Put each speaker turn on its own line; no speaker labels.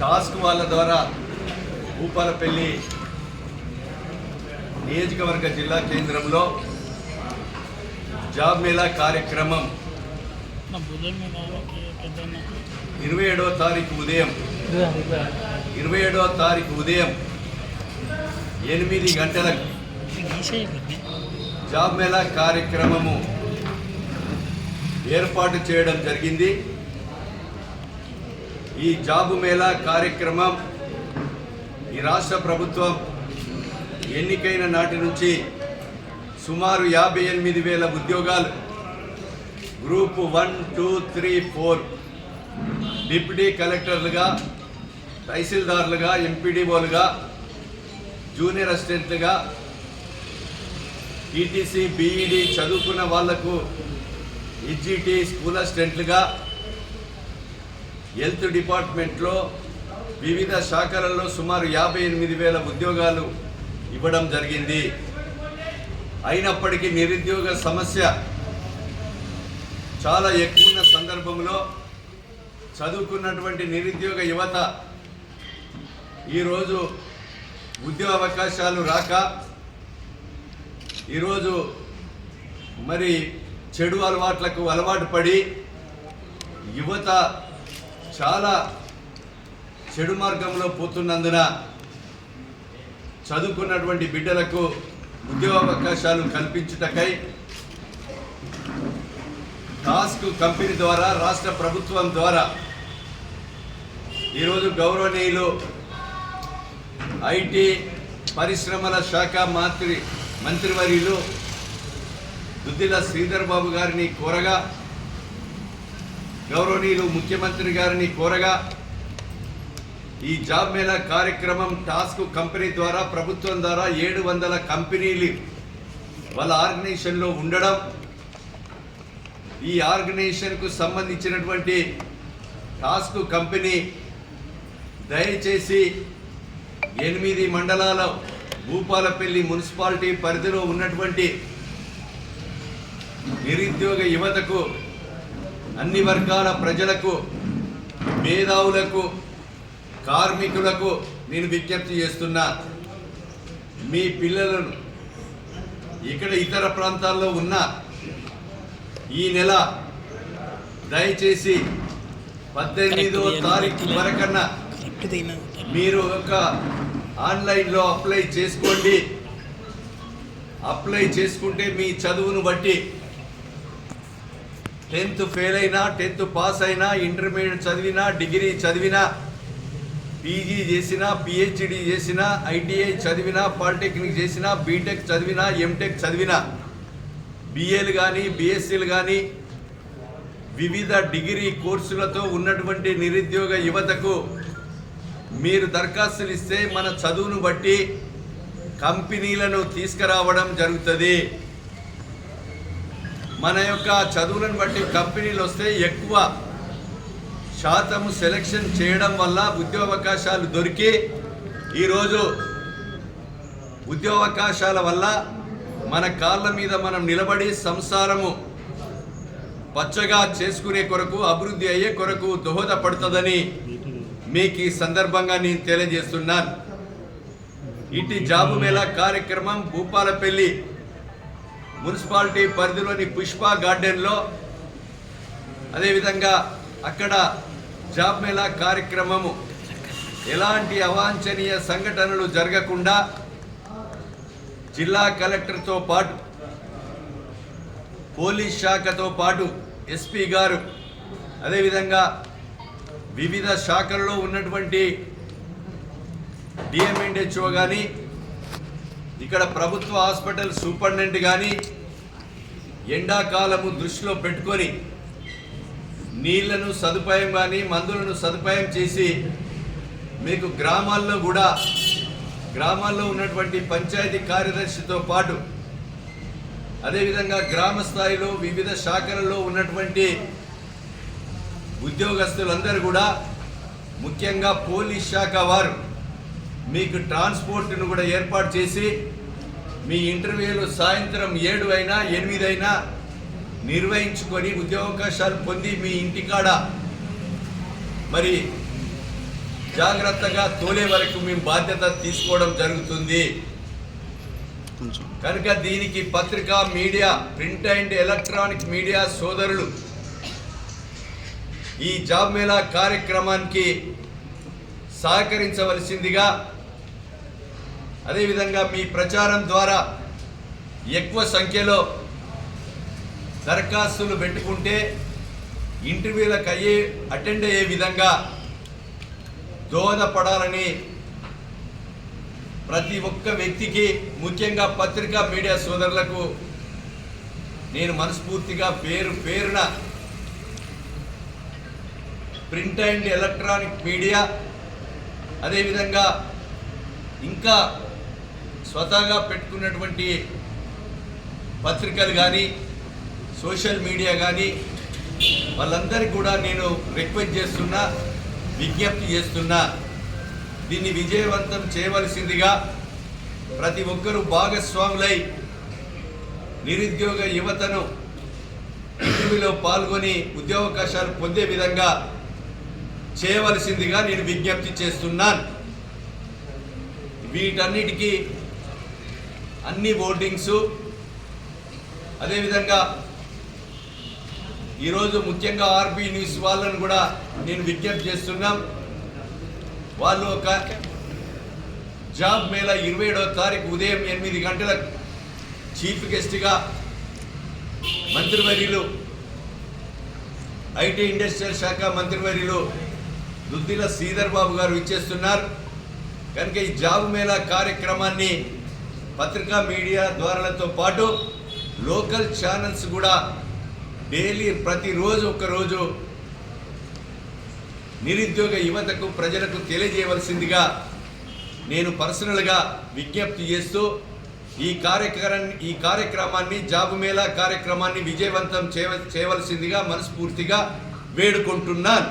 Task వాళ్ళ ద్వారా భూపాలపల్లి నియోజకవర్గ జిల్లా కేంద్రంలో జాబ్ మేళా కార్యక్రమం 27వ తారీఖు ఉదయం 8 గంటలకు జాబ్ మేళా కార్యక్రమము ఏర్పాటు చేయడం జరిగింది. ఈ జాబ్ మేళా కార్యక్రమం ఈ రాష్ట్ర ప్రభుత్వం ఎన్నికైన నాటి నుంచి సుమారు 58,000 ఉద్యోగాలు గ్రూప్ 1, 2, 3, 4 డిప్యూటీ కలెక్టర్లుగా, తహసీల్దార్లుగా, ఎంపీడీఓలుగా, జూనియర్ అసిస్టెంట్లుగా, టీటీసీ, బీఈడీ చదువుకున్న వాళ్లకు ఈజీటీ స్కూల్ అసిస్టెంట్లుగా, హెల్త్ డిపార్ట్మెంట్లో వివిధ శాఖలలో సుమారు 58,000 ఉద్యోగాలు ఇవ్వడం జరిగింది. అయినప్పటికీ నిరుద్యోగ సమస్య చాలా ఎక్కువ ఉన్న సందర్భంలో చదువుకున్నటువంటి నిరుద్యోగ యువత ఈరోజు ఉద్యోగ అవకాశాలు రాక ఈరోజు మరి చెడు అలవాట్లకు అలవాటు పడి యువత చాలా చెడు మార్గంలో పోతున్నందున చదువుకున్నటువంటి బిడ్డలకు ఉద్యోగ అవకాశాలు కల్పించుటకై టాస్క్ కంపెనీ ద్వారా, రాష్ట్ర ప్రభుత్వం ద్వారా ఈరోజు గౌరవనీయులు ఐటీ పరిశ్రమల శాఖ మంత్రివర్యులు దుద్దిల శ్రీధర్ బాబు గారిని కోరగా, గౌరవనీయులు ముఖ్యమంత్రి గారిని కోరగా ఈ జాబ్ మేళా కార్యక్రమం టాస్క్ కంపెనీ ద్వారా, ప్రభుత్వం ద్వారా 700 కంపెనీలు వాళ్ళ ఆర్గనైజేషన్లో ఉండడం, ఈ ఆర్గనైజేషన్కు సంబంధించినటువంటి టాస్క్ కంపెనీ దయచేసి 8 మండలాల భూపాలపల్లి మున్సిపాలిటీ పరిధిలో ఉన్నటువంటి నిరుద్యోగ యువతకు, అన్ని వర్గాల ప్రజలకు, మేధావులకు, కార్మికులకు నేను విజ్ఞప్తి చేస్తున్నా, మీ పిల్లలను ఇక్కడ ఇతర ప్రాంతాల్లో ఉన్న ఈ నెల దయచేసి 18వ తారీఖు వరకన్నా మీరు ఒక ఆన్లైన్లో అప్లై చేసుకోండి. అప్లై చేసుకుంటే మీ చదువును బట్టి 10th ఫెయిల్ అయినా, 10th పాస్ అయినా, ఇంటర్మీడియట్ చదివినా, డిగ్రీ చదివినా, పీజీ చేసినా, పిహెచ్డి చేసినా, ఐటీఐ చదివినా, పాలిటెక్నిక్ చేసినా, బీటెక్ చదివినా, ఎంటెక్ చదివినా, బిఏలు కానీ, బిఎస్సీలు కానీ, వివిధ డిగ్రీ కోర్సులతో ఉన్నటువంటి నిరుద్యోగ యువతకు మీరు దరఖాస్తులు ఇస్తే మన చదువును బట్టి కంపెనీలను తీసుకురావడం జరుగుతుంది. మన యొక్క చదువులను బట్టి కంపెనీలు వస్తే ఎక్కువ శాతము సెలెక్షన్ చేయడం వల్ల ఉద్యోగ అవకాశాలు దొరికి ఈరోజు ఉద్యోగ అవకాశాల వల్ల మన కాళ్ళ మీద మనం నిలబడి సంసారము పచ్చగా చేసుకునే కొరకు, అభివృద్ధి అయ్యే కొరకు దోహదపడుతుందని మీకు ఈ సందర్భంగా నేను తెలియజేస్తున్నాను. ఇటు జాబు మేళా కార్యక్రమం భూపాలపల్లి మున్సిపాలిటీ పరిధిలోని పుష్ప గార్డెన్లో, అదేవిధంగా అక్కడ జాబ్ మేళా కార్యక్రమము ఎలాంటి అవాంఛనీయ సంఘటనలు జరగకుండా జిల్లా కలెక్టర్తో పాటు, పోలీస్ శాఖతో పాటు, ఎస్పీ గారు, అదేవిధంగా వివిధ శాఖల్లో ఉన్నటువంటి డిఎంఎన్హెచ్ఓ కానీ, ఇక్కడ ప్రభుత్వ హాస్పిటల్ సూపరింటెండెంట్ కానీ ఎండాకాలము దృష్టిలో పెట్టుకొని నీళ్లను సదుపాయం కానీ, మందులను సదుపాయం చేసి మీకు గ్రామాల్లో ఉన్నటువంటి పంచాయతీ కార్యదర్శితో పాటు, అదేవిధంగా గ్రామ స్థాయిలో వివిధ శాఖలలో ఉన్నటువంటి ఉద్యోగస్తులందరూ కూడా, ముఖ్యంగా పోలీస్ శాఖ వారు మీకు ట్రాన్స్పోర్ట్ను కూడా ఏర్పాటు చేసి మీ ఇంటర్వ్యూలు సాయంత్రం 7 అయినా 8 అయినా నిర్వహించుకొని ఉద్యోగావకాశాలు పొంది మీ ఇంటికాడ మరి జాగ్రత్తగా తోలే వరకు మేము బాధ్యత తీసుకోవడం జరుగుతుంది. కనుక దీనికి పత్రికా media, print and electronic media సోదరులు ఈ జాబ్ మేళా కార్యక్రమానికి సహకరించవలసిందిగా, అదేవిధంగా మీ ప్రచారం ద్వారా ఎక్కువ సంఖ్యలో దరఖాస్తులు పెట్టుకుంటే ఇంటర్వ్యూలకు అటెండ్ అయ్యే విధంగా దోహదపడాలని ప్రతి ఒక్క వ్యక్తికి, ముఖ్యంగా పత్రికా మీడియా సోదరులకు నేను మనస్ఫూర్తిగా పేరున ప్రింట్ అండ్ ఎలక్ట్రానిక్ మీడియా, అదేవిధంగా ఇంకా స్వతహాగా పెట్టుకున్నటువంటి పత్రికలు కానీ సోషల్ మీడియా కానీ వాళ్ళందరికీ కూడా నేను రిక్వెస్ట్ చేస్తున్నా, విజ్ఞప్తి చేస్తున్నా, దీన్ని విజయవంతం చేయవలసిందిగా ప్రతి ఒక్కరూ భాగస్వాములై నిరుద్యోగ యువతను ఇంటర్వ్యూలో పాల్గొని ఉద్యోగావకాశాలు పొందే విధంగా చేయవలసిందిగా నేను విజ్ఞప్తి చేస్తున్నాను. వీటన్నిటికీ అన్ని ఓటింగ్స్, అదేవిధంగా ఈరోజు ముఖ్యంగా ఆర్బీ న్యూస్ వాళ్ళను కూడా నేను విజ్ఞప్తి చేస్తున్నాం. వాళ్ళు ఒక జాబ్ మేళా 27వ తారీఖు ఉదయం 8 గంటలకు చీఫ్ గెస్ట్గా మంత్రివర్యులు, ఐటీ ఇండస్ట్రియల్ శాఖ మంత్రివర్యులు దుద్దిల శ్రీధర్ బాబు గారు ఇచ్చేస్తున్నారు. కనుక ఈ జాబ్ మేళా కార్యక్రమాన్ని పత్రికా మీడియా ద్వారాలతో పాటు లోకల్ ఛానల్స్ కూడా డైలీ ప్రతిరోజు ఒక్కరోజు నిరుద్యోగ యువతకు, ప్రజలకు తెలియజేయవలసిందిగా నేను పర్సనల్గా విజ్ఞప్తి చేస్తూ ఈ కార్యక్రమాన్ని, జాబ్ మేళా కార్యక్రమాన్ని విజయవంతం చేయవలసిందిగా మనస్ఫూర్తిగా వేడుకుంటున్నాను.